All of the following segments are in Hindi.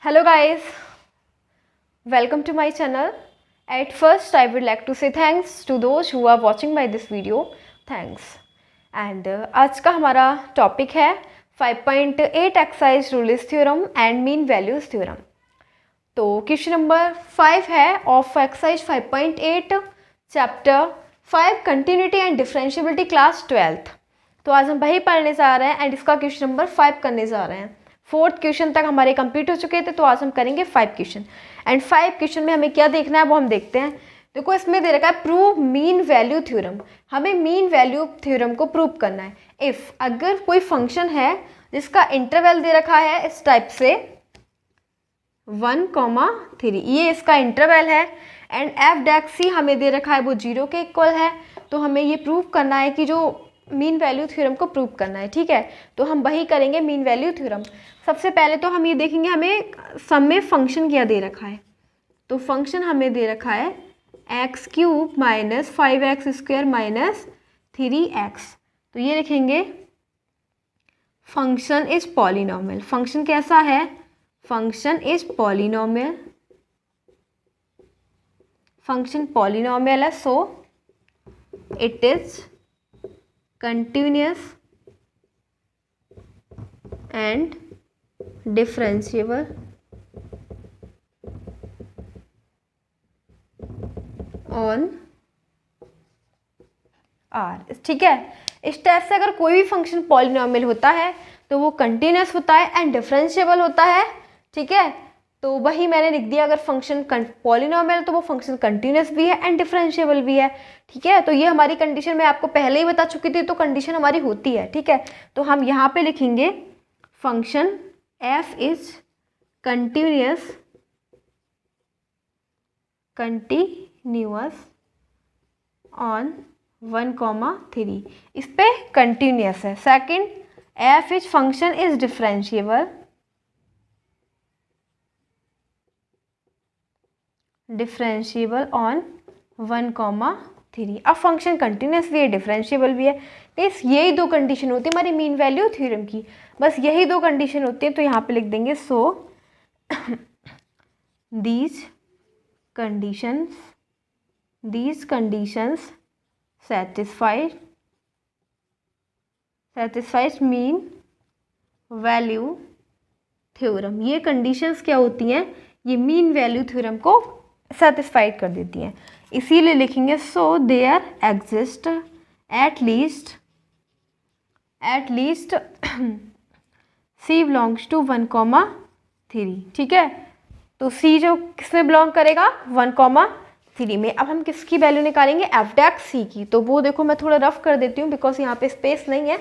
Hello guys, welcome to my channel. At first I would like to say thanks to those who are watching by this video. Thanks. And आज का हमारा टॉपिक है 5.8 exercise Rolle's theorem and mean values theorem. तो क्वेश्चन नंबर 5 है of exercise 5.8 chapter 5 continuity and differentiability class 12th. तो आज हम वही पढ़ने जा रहे हैं एंड इसका क्वेश्चन नंबर 5 करने जा रहे हैं. 4th क्वेश्चन तक हमारे कंप्लीट हो चुके थे, तो आज हम करेंगे 5 क्वेश्चन. एंड 5 क्वेश्चन में हमें क्या देखना है वो हम देखते हैं. देखो इसमें दे रखा है प्रूव मीन वैल्यू थ्योरम. हमें मीन वैल्यू थ्योरम को प्रूव करना है. इफ अगर कोई फंक्शन है जिसका इंटरवल दे रखा है इस टाइप से 1,3, ये इसका इंटरवल है एंड एफ डैक सी हमें दे रखा है वो 0 के इक्वल है. तो हमें ये प्रूव करना है कि जो मीन वैल्यू थ्योरम को प्रूव करना है. ठीक है, तो हम वही करेंगे मीन वैल्यू थ्योरम. सबसे पहले तो हम ये देखेंगे हमें सम में फंक्शन क्या दे रखा है. तो फंक्शन हमें दे रखा है x³ minus 5x² minus 3x. तो ये लिखेंगे फंक्शन इज पॉलिनोमियल. फंक्शन कैसा है? Function is polynomial. Function polynomial है, so it is continuous and differentiable on R. ठीक है, इस टाइप से अगर कोई भी फंक्शन पॉलिनोमियल होता है तो वो कंटिन्यूअस होता है एंड डिफरेंशिएबल होता है. ठीक है, तो वही मैंने लिख दिया. अगर फंक्शन पॉलिनोमियल तो वो फंक्शन कंटिन्यूअस भी है एंड डिफरेंशिएबल भी है. ठीक है, तो ये हमारी कंडीशन मैं आपको पहले ही बता चुकी थी, तो कंडीशन हमारी होती है. ठीक है, तो हम यहाँ पे लिखेंगे function f is continuous on 1,3. इस पे कंटिन्यूअस है. Second, f is function is differentiable on 1,3. अब फंक्शन कंटिन्यूअस भी है, डिफरेंशिएबल भी है. इस यही दो कंडीशन होती है हमारी मीन वैल्यू थ्योरम की. बस यही दो कंडीशन होती है. तो यहाँ पे लिख देंगे so these conditions satisfies mean value theorem. ये कंडीशंस क्या होती हैं? ये मीन वैल्यू थ्योरम को सेटिस्फाइड कर देती हैं. इसीलिए लिखेंगे so there exist at least C belongs to 1,3. ठीक है, तो सी जो किसमें बिलोंग करेगा? 1,3 में. अब हम किसकी वैल्यू निकालेंगे? एफ डैक सी की. तो वो देखो मैं थोड़ा रफ कर देती हूँ बिकॉज यहाँ पे स्पेस नहीं है.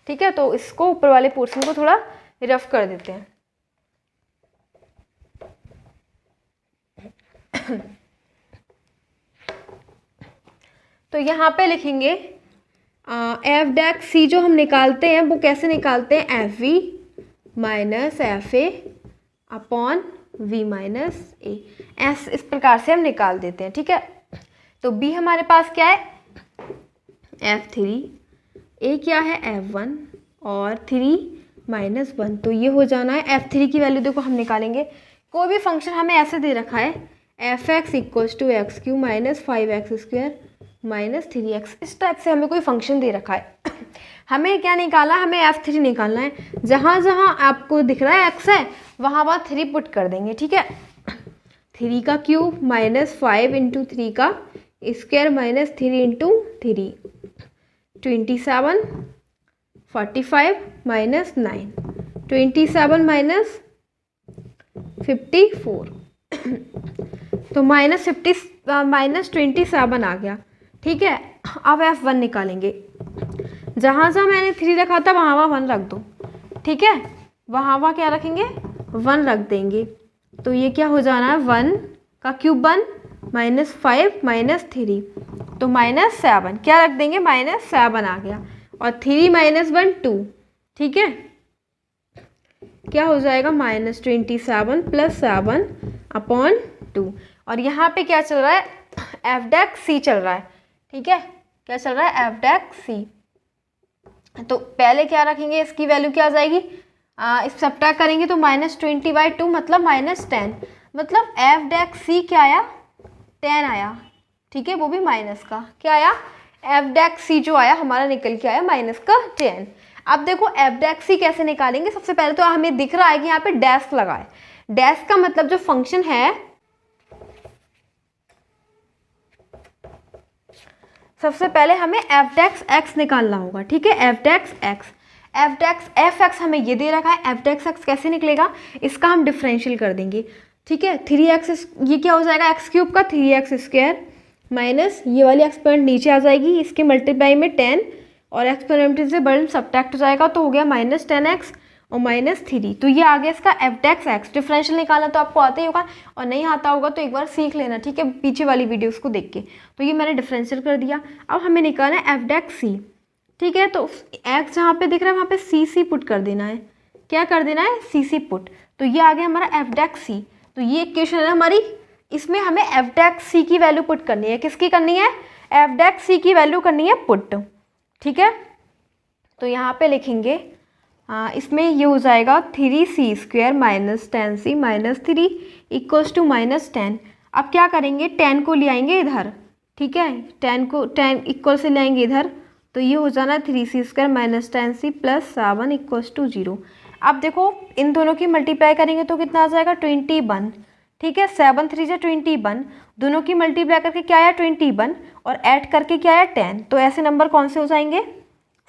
ठीक है, तो इसको ऊपर वाले पोर्शन को थोड़ा रफ कर देते हैं. तो यहाँ पे लिखेंगे एफ डैक सी जो हम निकालते हैं वो कैसे निकालते हैं? F V minus F A upon V minus A. एस इस प्रकार से हम निकाल देते हैं. ठीक है, तो बी हमारे पास क्या है? F3. ए क्या है? F1 और 3 माइनस 1. तो ये हो जाना है. F3 की वैल्यू देखो हम निकालेंगे. कोई भी फंक्शन हमें ऐसे दे रखा है f(x) equals to x³ minus 5x² minus 3x. इस टाइप से हमें कोई फंक्शन दे रखा है. हमें क्या निकाला? हमें F3 निकालना है. जहाँ जहाँ आपको दिख रहा है x है वहाँ 3 पुट कर देंगे. ठीक है, 3 का क्यूब माइनस 5 इंटू 3 का square minus 3 into 3 27 45 minus 9 27 minus 54. तो माइनस 27 आ गया. ठीक है, अब F1 निकालेंगे. जहाँ जहाँ मैंने 3 रखा था वहाँ 1 रख दो. ठीक है, वहाँ क्या रखेंगे? 1 रख देंगे. तो ये क्या हो जाना है? 1 का क्यूब 1 माइनस 5 माइनस 3 तो माइनस 7. क्या रख देंगे? माइनस 7 आ गया. और 3 माइनस 1 2. ठीक है, क्या हो जाएगा? Minus 27 plus 7 upon 2. और यहाँ पे क्या चल रहा है? एफ डैक सी चल रहा है. ठीक है, क्या चल रहा है? एफ डैक सी. तो पहले क्या रखेंगे? इसकी वैल्यू क्या आ जाएगी? इस सब्ट्रैक्ट करेंगे तो -20/2 मतलब -10, मतलब एफ डैक सी क्या आया, 10 आया, ठीक है, वो भी माइनस का। क्या आया, एफ डैक सी जो आया हमारा निकल के आया -10। अब देखो एफ डैक सी कैसे निकालेंगे। सबसे पहले तो हमें दिख रहा है कि यहाँ पे डैश लगा है। डैश का मतलब जो फंक्शन है, सबसे पहले हमें एफ डैक्स एक्स निकालना होगा, ठीक है, एफ डैक्स एक्स। एफ डैक्स एफ एक्स हमें ये दे रखा है, एफ डैक्स एक्स कैसे निकलेगा, इसका हम डिफरेंशियल कर देंगे, ठीक है। 3x ये क्या हो जाएगा, एक्स क्यूब का 3x² माइनस ये वाली एक्सपोनेंट नीचे आ जाएगी, इसके मल्टीप्लाई में 10 और एक्सपोनेंट से बर्डन सब्ट्रैक्ट हो जाएगा, तो हो गया -10x और -3। तो ये आ गया इसका एफ डैक्स एक्स। डिफरेंशियल निकालना तो आपको आता ही होगा, और नहीं आता होगा तो एक बार सीख लेना, ठीक है, पीछे वाली वीडियोस को देख के। तो ये मैंने डिफरेंशियल कर दिया। अब हमें निकालना है एफ डैक्स सी, ठीक है। तो एक्स जहाँ पे दिख रहा है वहाँ पे सी पुट कर देना है। क्या कर देना है, सी पुट। तो ये आ गया हमारा एफ डैक्स सी। तो ये इक्वेशन है हमारी, इसमें हमें एफ डैक्स सी की वैल्यू पुट करनी है। किसकी करनी है, एफ डैक्स सी की वैल्यू करनी है पुट, ठीक है। तो यहाँ पे लिखेंगे इसमें ये हो जाएगा 3c² - 10c - 3 = -10। अब क्या करेंगे, 10 को ले आएंगे इधर, ठीक है, 10 इक्वल से ले आएंगे इधर, तो ये हो जाना 3c² - 10c + 7 = 0। अब देखो इन दोनों की मल्टीप्लाई करेंगे तो कितना आ जाएगा, 21, ठीक है। 7 3 जा 21, दोनों की मल्टीप्लाई करके क्या आया 21 और ऐड करके क्या आया 10। तो ऐसे नंबर कौन से हो जाएंगे,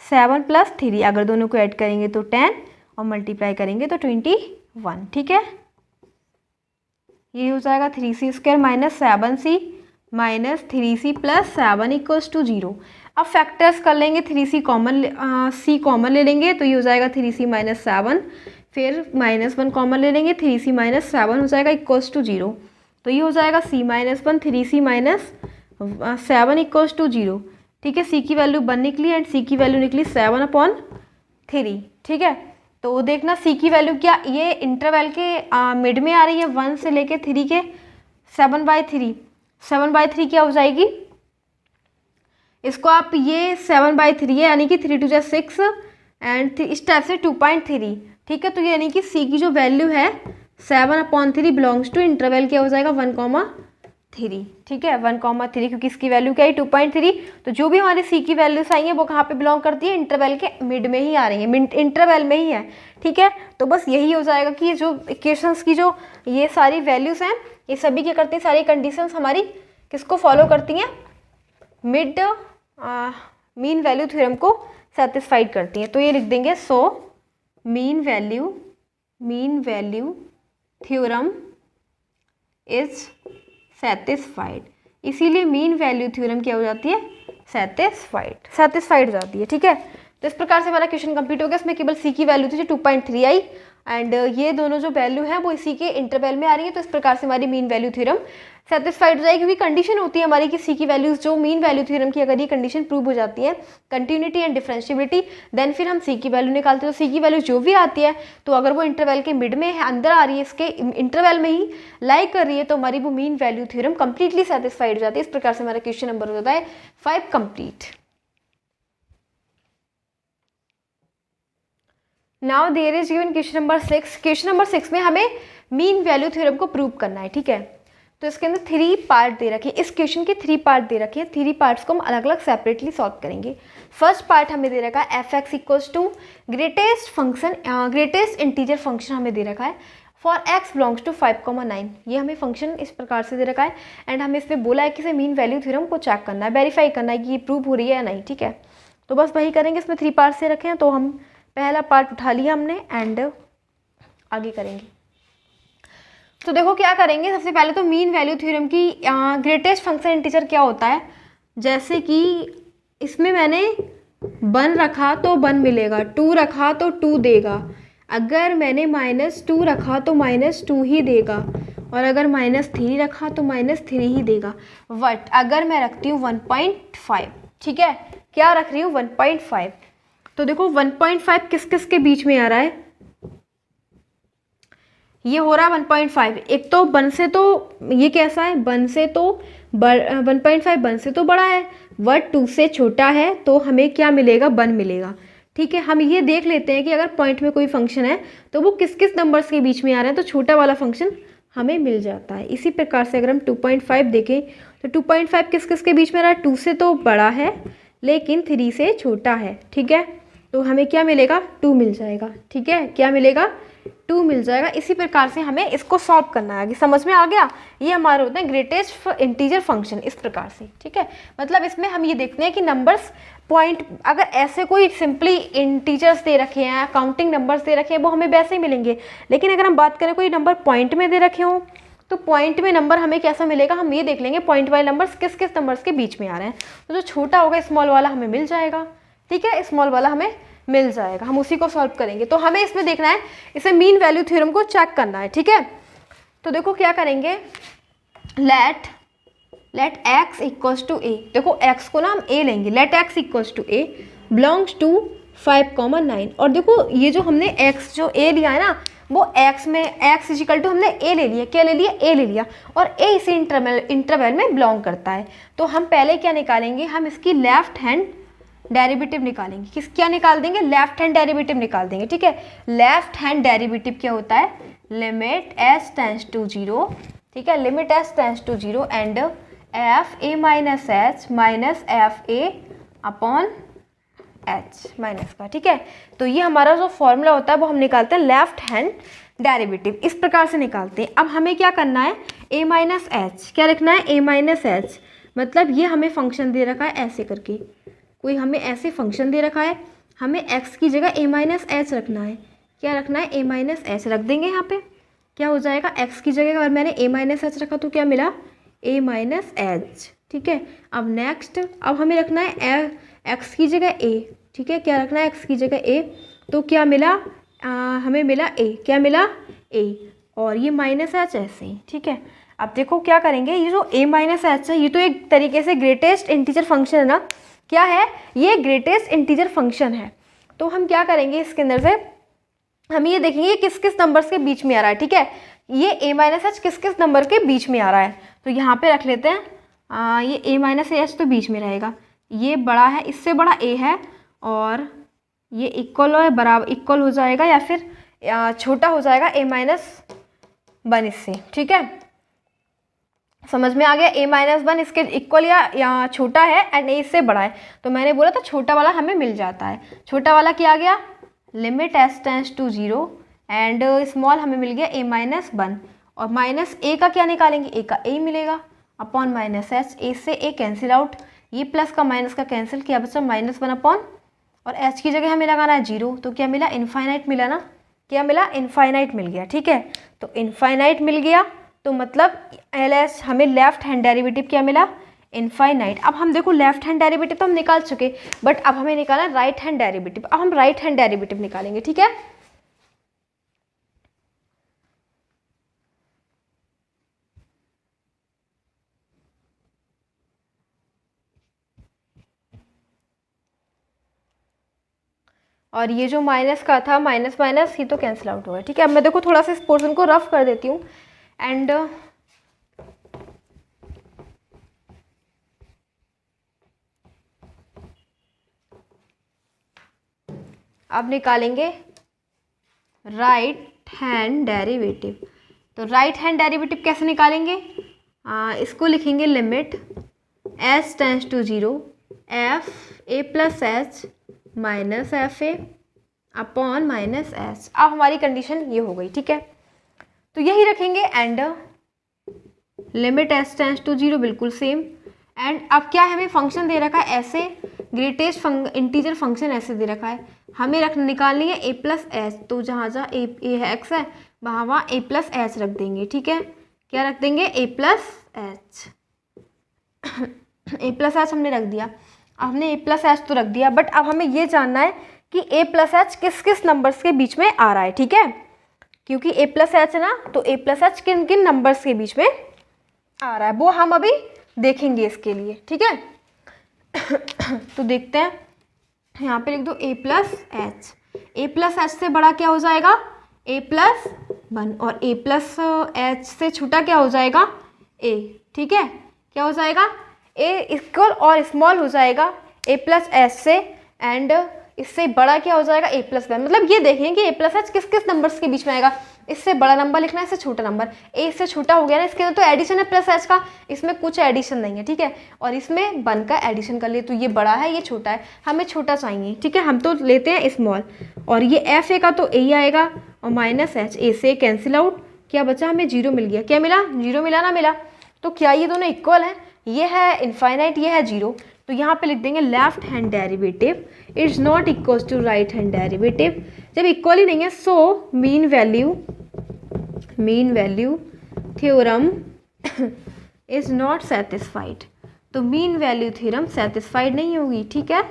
7 + 3, अगर दोनों को ऐड करेंगे तो 10 और मल्टीप्लाई करेंगे तो 21, ठीक है। ये हो जाएगा 3c² - 7c - 3c + 7 = 0। अब फैक्टर्स कर लेंगे, 3c c कॉमन ले लेंगे तो ये हो जाएगा 3c - 7, फिर -1 कॉमन ले लेंगे, 3c - 7 हो जाएगा = 0। तो ये हो जाएगा c - 1 3c - 7 = 0, ठीक है। c की वैल्यू 1 निकली एंड c की वैल्यू निकली 7/3, ठीक है। तो देखना c की वैल्यू क्या, ये इंटरवल के मिड में आ रही है, 1 से लेके 3 के 7/3। 7/3 क्या हो जाएगी, इसको आप ये 7/3 है यानी कि 3 × 2 = 6 एंड इस टाइप से 2.3, ठीक है। तो यानी कि c की जो वैल्यू है 7/3 बिलोंग्स टू इंटरवल क्या हो जाएगा 1,3, ठीक है, 1,3, क्योंकि इसकी वैल्यू क्या है 2.3। तो जो भी हमारी c की वैल्यूज आई है वो कहाँ पे बिलोंग करती है, इंटरवल के मिड में ही आ रही है, इंटरवल में ही है, ठीक है। तो बस यही हो जाएगा कि जो इक्वेशंस की जो ये सारी वैल्यूज हैं ये सभी क्या करती हैं, सारी कंडीशंस हमारी किसको फॉलो करती हैं, मिड मीन वैल्यू थ्योरम को सेटिस्फाइड करती हैं। तो ये लिख देंगे, सो mean value theorem is satisfied. इसीलिए मीन वैल्यू थ्योरम क्या हो जाती है, सेटिस्फाइड हो जाती है, ठीक है। तो इस प्रकार से हमारा क्वेश्चन कंप्लीट हो गया। इसमें केवल c की वैल्यू थी जो 2.3 आई एंड ये दोनों जो वैल्यू है वो इसी के इंटरवल में आ रही है। तो इस प्रकार से हमारी मीन वैल्यू थ्योरम सेटिस्फाइड हो जाएगी, क्योंकि कंडीशन होती है हमारी कि c की वैल्यूज जो मीन वैल्यू थ्योरम की अगर ये कंडीशन प्रूव हो जाती है, कंटिन्यूटी एंड डिफरेंशिएबिलिटी, देन फिर हम c की वैल्यू निकालते हैं। तो c की वैल्यू जो भी आती है तो अगर वो इंटरवल के मिड में है, अंदर आ रही है, इसके इंटरवल में ही लाई कर रही है, तो हमारी वो mean value theorem completely satisfied हो जाती है। इस प्रकार से हमारा क्वेश्चन नंबर हो जाता है 5 complete. Now there is given question number 6। Question number 6 में हमें मीन वैल्यू थ्योरम को प्रूव करना है, ठीक है। तो इसके अंदर 3 पार्ट दे रखे हैं, इस क्वेश्चन के 3 पार्ट दे रखे हैं। 3 पार्ट्स को हम अलग अलग सेपरेटली सॉल्व करेंगे। फर्स्ट पार्ट हमें दे रखा है f(x) = ग्रेटेस्ट इंटीजर फंक्शन हमें दे रखा है फॉर x बिलोंग्स टू 5,9। ये हमें फंक्शन इस प्रकार से दे रखा है एंड हमें इसमें बोला है कि इसे मीन वैल्यू थ्योरम को चेक करना है, वेरीफाई करना है कि ये प्रूव हो रही है या नहीं, ठीक है। तो बस वही करेंगे। इसमें 3 पार्ट से रखे हैं, तो हम पहला पार्ट उठा लिया हमने एंड आगे करेंगे। तो देखो क्या करेंगे, सबसे पहले तो मीन वैल्यू थ्योरम की ग्रेटेस्ट फंक्शन इंटीजर क्या होता है। जैसे कि इसमें मैंने 1 रखा तो 1 मिलेगा, 2 रखा तो 2 देगा, अगर मैंने -2 रखा तो -2 ही देगा, और अगर -3 रखा तो -3 ही देगा। बट अगर मैं रखती हूँ 1.5, ठीक है, क्या रख रही हूँ 1.5, तो देखो 1.5 किस किस के बीच में आ रहा है, ये हो रहा है 1.5। एक तो 1 से, तो ये कैसा है, 1 से तो 1.5 1 से तो बड़ा है, 1 2 से छोटा है, तो हमें क्या मिलेगा 1 मिलेगा, ठीक है, हम ये देख लेते हैं कि अगर पॉइंट में कोई फंक्शन है तो वो किस किस नंबर्स के बीच में आ रहे हैं, तो छोटा वाला फंक्शन हमें मिल जाता है। इसी प्रकार से अगर हम 2.5 देखें तो 2.5 किस किस के बीच में आ रहा है, 2 से तो बड़ा है लेकिन 3 से छोटा है। ठीक है, तो हमें क्या मिलेगा, 2 मिल जाएगा। ठीक है, क्या मिलेगा, 2 मिल जाएगा। इसी प्रकार से हमें इसको सॉल्व करना है। समझ में आ गया, ये हमारे होते हैं ग्रेटेस्ट इंटीजर फंक्शन इस प्रकार से। ठीक है, मतलब इसमें हम ये देखते हैं कि नंबर्स पॉइंट, अगर ऐसे कोई सिंपली इंटीजर्स दे रखे हैं, काउंटिंग नंबर्स दे रखे हैं, वो हमें वैसे ही मिलेंगे। लेकिन अगर हम बात करें कोई नंबर पॉइंट में दे रखे हों तो पॉइंट में नंबर हमें कैसा मिलेगा, हम ये देख लेंगे पॉइंट वाले नंबर्स किस किस नंबर्स के बीच में आ रहे हैं। तो जो छोटा होगा स्मॉल वाला हमें मिल जाएगा। ठीक है, स्मॉल वाला हमें मिल जाएगा, हम उसी को सॉल्व करेंगे। तो हमें इसमें देखना है, इसे मीन वैल्यू थ्योरम को चेक करना है। ठीक है, तो देखो क्या करेंगे, let x equals to a। देखो x को ना हम a लेंगे, let x equals to a belongs to 5,9। और देखो ये जो हमने x जो a लिया है ना, वो x में x इजिकल टू हमने a ले लिया, क्या ले लिया, a ले लिया, और a इसी इंटरवल में बिलोंग करता है। तो हम पहले क्या निकालेंगे, हम इसकी लेफ्ट हैंड डेरिवेटिव निकालेंगे। किस क्या निकाल देंगे, लेफ्ट हैंड डेरिवेटिव निकाल देंगे। ठीक है, लेफ्ट हैंड डेरिवेटिव क्या होता है, लिमिट s टेंड्स टू 0। ठीक है, limit s tends to 0 and F A minus H minus F A upon H minus का। ठीक है, तो ये हमारा जो फॉर्मूला होता है वो हम निकालते हैं लेफ्ट हैंड डेरिवेटिव, इस प्रकार से निकालते हैं। अब हमें क्या करना है, a माइनस एच, क्या लिखना है, a माइनस एच, मतलब ये हमें फंक्शन दे रखा है ऐसे करके, कोई हमें ऐसे फंक्शन दे रखा है, हमें x की जगह a माइनस एच रखना है। क्या रखना है, a माइनस एच रख देंगे। यहाँ पे क्या हो जाएगा, x की जगह अगर मैंने a माइनस एच रखा तो क्या मिला, a माइनस एच। ठीक है, अब नेक्स्ट, अब हमें रखना है x की जगह a। ठीक है, क्या रखना है, x की जगह a, तो क्या मिला, हमें मिला a, क्या मिला a, और ये माइनस एच ऐसे ही। ठीक है, अब देखो क्या करेंगे, ये जो a माइनस एच है ये तो एक तरीके से ग्रेटेस्ट इंटीजर फंक्शन है ना, क्या है, ये ग्रेटेस्ट इंटीजर फंक्शन है। तो हम क्या करेंगे, इसके अंदर से हम ये देखेंगे किस किस नंबर्स के बीच में आ रहा है। ठीक है, ये a माइनस एच किस किस नंबर के बीच में आ रहा है, तो यहाँ पे रख लेते हैं, ये a माइनस एच तो बीच में रहेगा, ये बड़ा है, इससे बड़ा a है, और ये इक्वल है, बराबर इक्वल हो जाएगा या फिर छोटा हो जाएगा a माइनस 1 इससे। ठीक है, समझ में आ गया, a माइनस 1 इसके इक्वल या छोटा है एंड a इससे बड़ा है। तो मैंने बोला था छोटा वाला हमें मिल जाता है। छोटा वाला क्या आ गया, limit s tends to 0 and small हमें मिल गया a माइनस 1, और माइनस a का क्या निकालेंगे, a का a मिलेगा अपॉन माइनस एच, a से a कैंसिल आउट, ये प्लस का माइनस का कैंसिल किया, बच्चा माइनस 1 अपॉन, और h की जगह हमें लगाना है 0, तो क्या मिला, इनफाइनाइट मिला ना, क्या मिला, इनफाइनाइट मिल गया। ठीक है, तो इनफाइनाइट मिल गया, तो मतलब LS हमें लेफ्ट हैंड डेरिवेटिव क्या मिला, इनफाइनाइट। अब हम देखो लेफ्ट हैंड डेरिवेटिव तो हम निकाल चुके, बट अब हमें निकालना राइट हैंड डेरिवेटिव। अब हम राइट हैंड डेरिवेटिव निकालेंगे। ठीक है, और ये जो माइनस का था, माइनस माइनस ये तो कैंसिल आउट हुआ है। ठीक है, अब मैं देखो थोड़ा सा इस पोर्शन को रफ कर देती हूँ एंड अब निकालेंगे राइट हैंड डेरिवेटिव। तो राइट हैंड डेरिवेटिव कैसे निकालेंगे, इसको लिखेंगे limit s tends to 0 F A plus H minus F A upon minus H. अब हमारी कंडीशन ये हो गई। ठीक है, तो यही रखेंगे and limit s tends to 0 बिल्कुल सेम। एंड अब क्या है, हमें फंक्शन दे रखा है ऐसे, ग्रेटेस्ट इंटीजर फंक्शन ऐसे दे रखा है, हमें निकालनी है a प्लस एच, तो जहाँ जहाँ a है x है वहाँ a प्लस एच रख देंगे। ठीक है, क्या रख देंगे, a plus H, a plus H हमने रख दिया। अब हमने a प्लस एच तो रख दिया, बट अब हमें ये जानना है कि a प्लस एच किस किस नंबर्स के बीच में आ रहा है। ठीक है, क्योंकि a प्लस एच है ना, तो a प्लस एच किन किन नंबर्स के बीच में आ रहा है वो हम अभी देखेंगे इसके लिए। ठीक है, तो देखते हैं, यहाँ पे लिख दो a plus H, a plus H से बड़ा क्या हो जाएगा, a प्लस 1, और a प्लस एच से छोटा क्या हो जाएगा, a। ठीक है, क्या हो जाएगा, a इक्वल और स्मॉल हो जाएगा a प्लस एच से, एंड इससे बड़ा क्या हो जाएगा a प्लस वन, मतलब ये देखें कि a प्लस एच किस किस नंबर्स के बीच में आएगा। इससे बड़ा नंबर लिखना है, इससे छोटा नंबर, a इससे छोटा हो गया ना, इसके अंदर तो एडिशन है प्लस एच का, इसमें कुछ एडिशन नहीं है, ठीक है। और इसमें वन का एडिशन कर लिए, तो ये बड़ा है ये छोटा है, हमें छोटा चाहिए, ठीक है। हम तो लेते हैं स्मॉल, और ये एफ ए का तो ए ही आएगा, और माइनस एच, ए से कैंसिल आउट, क्या बचा हमें 0 मिल गया, क्या मिला 0 मिला ना मिला। तो क्या ये दोनों इक्वल हैं, ये है इनफाइनाइट ये है 0, तो यहाँ पे लिख देंगे left hand derivative is not equal to right hand derivative. जब इक्वल ही नहीं है so mean value theorem is not satisfied. तो मीन वैल्यू थ्योरम सेटिस्फाइड नहीं होगी, ठीक है,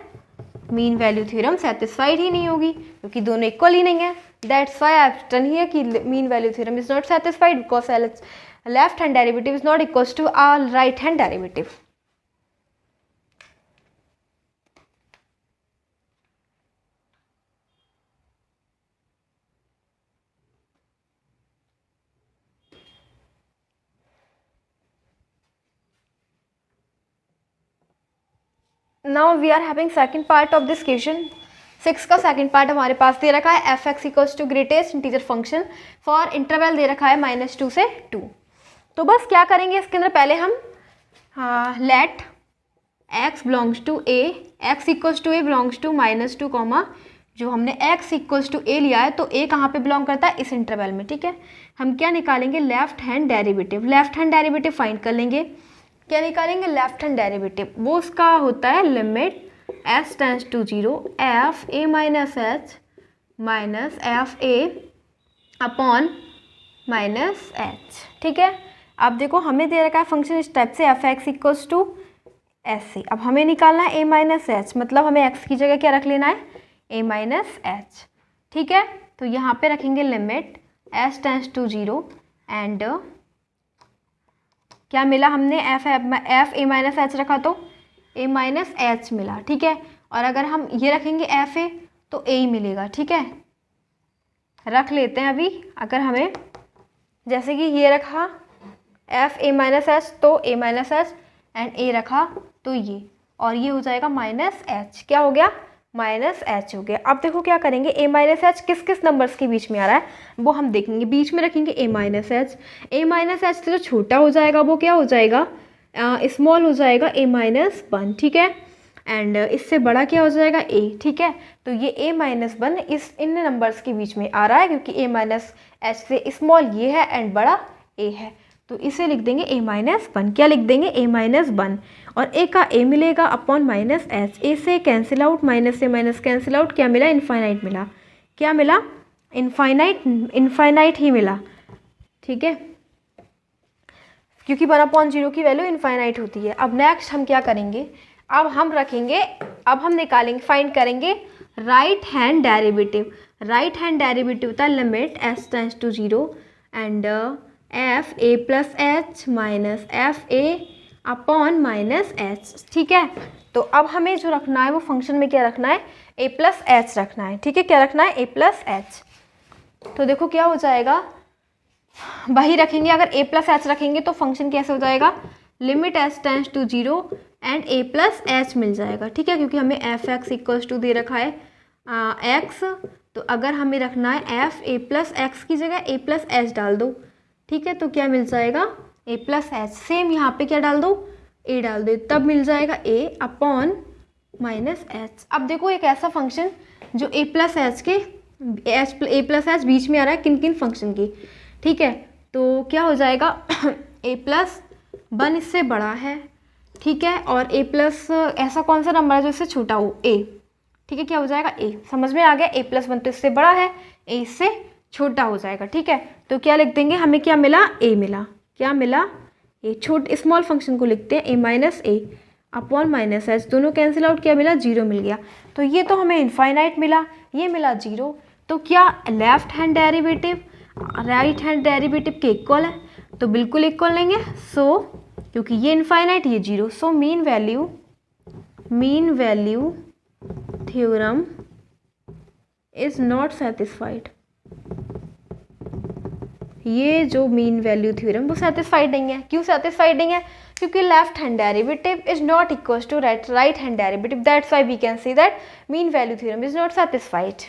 मीन वैल्यू थ्योरम सेटिस्फाइड ही नहीं होगी क्योंकि दोनों इक्वल ही नहीं है। That's why I have done here कि mean value theorem is not satisfied because left hand derivative is not equal to are right hand derivative. Now we are having second part of this question. 6 का सेकेंड पार्ट हमारे पास दे रखा है F X equals to greatest integer function for interval दे रखा है -2 से 2। तो बस क्या करेंगे इसके अंदर, पहले हम let x belongs to a, x equals to a belongs to -2 comma, जो हमने x इक्वल्स टू a लिया है तो a कहाँ पे बिलोंग करता है, इस इंटरवल में, ठीक है। हम क्या निकालेंगे, left hand derivative, left hand derivative find कर लेंगे। क्या निकालेंगे, लेफ्ट हैंड डेरिवेटिव, वो उसका होता है limit s tends to 0 F A minus H minus F A upon minus H, ठीक है। अब देखो हमें दे रखा है फंक्शन इस टाइप से F X equals to S C. अब हमें निकालना है ए माइनस एच, मतलब हमें एक्स की जगह क्या रख लेना है, ए माइनस एच, ठीक है। तो यहाँ पे रखेंगे limit s tends to 0 and क्या मिला हमने एफ ए माइनस एच रखा तो ए माइनस एच मिला, ठीक है। और अगर हम ये रखेंगे एफ ए तो ए ही मिलेगा, ठीक है। रख लेते हैं अभी, अगर हमें जैसे कि ये रखा एफ ए माइनस एच तो ए माइनस एच एंड ए रखा तो ये, और ये हो जाएगा माइनस एच, क्या हो गया माइनस एच हो गया। अब देखो क्या करेंगे, ए माइनस एच किस किस नंबर्स के बीच में आ रहा है वो हम देखेंगे। बीच में रखेंगे ए माइनस एच से जो छोटा हो जाएगा वो क्या हो जाएगा, स्मॉल हो जाएगा ए माइनस 1, ठीक है। एंड इससे बड़ा क्या हो जाएगा ए, ठीक है। तो ये ए माइनस 1 इन नंबर्स के बीच में आ रहा है क्योंकि ए माइनस एच से स्मॉल ये है एंड बड़ा ए है, तो इसे लिख देंगे ए माइनस 1। क्या लिख देंगे, ए माइनस 1, और ए का ए मिलेगा अपॉन माइनस एच, ए से कैंसिल आउट, माइनस से माइनस कैंसिल आउट, क्या मिला इनफाइनाइट मिला, क्या मिला इनफाइनाइट ही मिला, ठीक है, क्योंकि 1/0 की वैल्यू इनफाइनाइट होती है। अब नेक्स्ट हम क्या करेंगे, अब हम रखेंगे, अब हम निकालेंगे फाइंड करेंगे right hand derivative. Right hand derivative था limit s tends to 0 and F A plus H minus F A upon minus H, ठीक है। तो अब हमें जो रखना है वो फंक्शन में क्या रखना है, ए प्लस एच रखना है, ठीक है। क्या रखना है, ए प्लस एच। तो देखो क्या हो जाएगा, वही रखेंगे, अगर ए प्लस एच रखेंगे तो फंक्शन कैसे हो जाएगा, limit s tends to 0 and A plus H मिल जाएगा, ठीक है, क्योंकि हमें एफ एक्स इक्वल्स टू दे रखा है एक्स, तो अगर हमें रखना है एफ ए प्लस एक्स की जगह ए प्लस एच डाल दो, ठीक है। तो क्या मिल जाएगा, ए प्लस एच, सेम यहाँ पे क्या डाल दो, ए डाल दो, तब मिल जाएगा ए अपॉन माइनस एच। अब देखो एक ऐसा फंक्शन जो ए प्लस एच के ए प्लस एच बीच में आ रहा है, किन किन फंक्शन की, ठीक है। तो क्या हो जाएगा, ए प्लस 1 इससे बड़ा है, ठीक है, और ए प्लस ऐसा कौन सा नंबर है जो इससे छोटा हो, ए, ठीक है। क्या हो जाएगा, ए, समझ में आ गया, ए प्लस 1 तो इससे बड़ा है, ए इससे छोटा हो जाएगा, ठीक है। तो क्या लिख देंगे, हमें क्या मिला, ए मिला, क्या मिला, ए, स्मॉल फंक्शन को लिखते हैं ए माइनस ए अपॉन माइनस एच, दोनों कैंसिल आउट, क्या मिला 0 मिल गया। तो ये तो हमें इनफाइनाइट मिला, ये मिला 0। तो क्या left hand derivative right hand derivative के इक्वल है, तो बिल्कुल इक्वल लेंगे। सो क्योंकि ये इनफाइनाइट ये 0, so mean value theorem is not satisfied, ये जो मीन वैल्यू थ्योरम वो सेटिस्फाइड नहीं है। क्यों सेटिस्फाइड नहीं है? क्योंकि left hand derivative is not equal to right hand derivative, that's why we can say that mean value theorem is not satisfied.